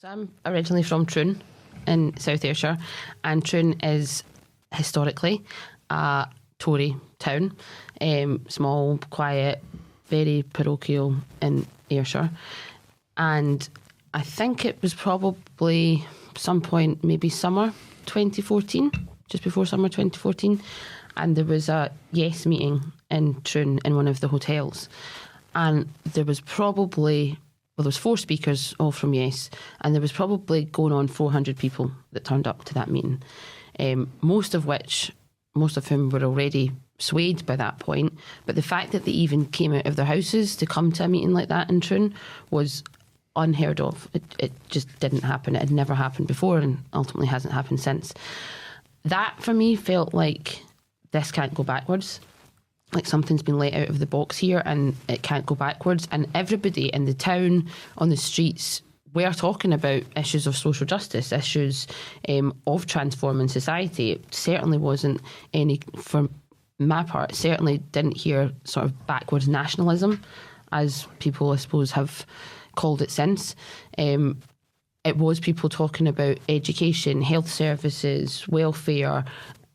So I'm originally from Troon in South Ayrshire, and Troon is historically a Tory town, small, quiet, very parochial in Ayrshire. And I think it was probably some point, maybe summer 2014, just before summer 2014, and there was a Yes meeting in Troon in one of the hotels. And there was probably, well, there was 4 speakers, all from Yes, and there was probably going on 400 people that turned up to that meeting, most of whom were already swayed by that point. But the fact that they even came out of their houses to come to a meeting like that in Troon was unheard of. It just didn't happen. It had never happened before and ultimately hasn't happened since. That, for me, felt like this can't go backwards. Like something's been let out of the box here and it can't go backwards. And everybody in the town, on the streets, were talking about issues of social justice, issues of transforming society. It certainly wasn't any, for my part, certainly didn't hear sort of backwards nationalism, as people, I suppose, have called it since. It was people talking about education, health services, welfare,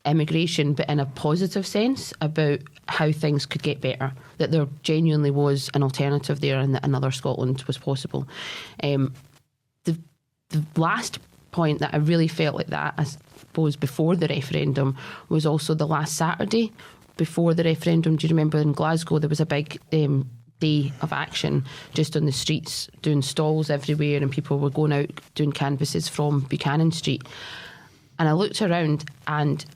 immigration, but in a positive sense about how things could get better, that there genuinely was an alternative there and that another Scotland was possible. The last point that I really felt like that, I suppose, before the referendum was also the last Saturday before the referendum. Do you remember in Glasgow there was a big day of action just on the streets, doing stalls everywhere, and people were going out doing canvases from Buchanan Street. And I looked around and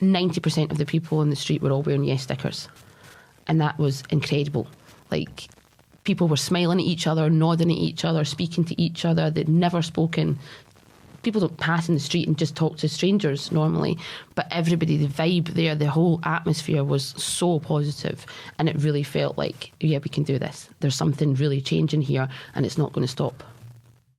90% of the people on the street were all wearing Yes stickers. And that was incredible. Like, people were smiling at each other, nodding at each other, speaking to each other. They'd never spoken. People don't pass in the street and just talk to strangers normally. But everybody, the vibe there, the whole atmosphere was so positive. And it really felt like, yeah, we can do this. There's something really changing here and it's not going to stop.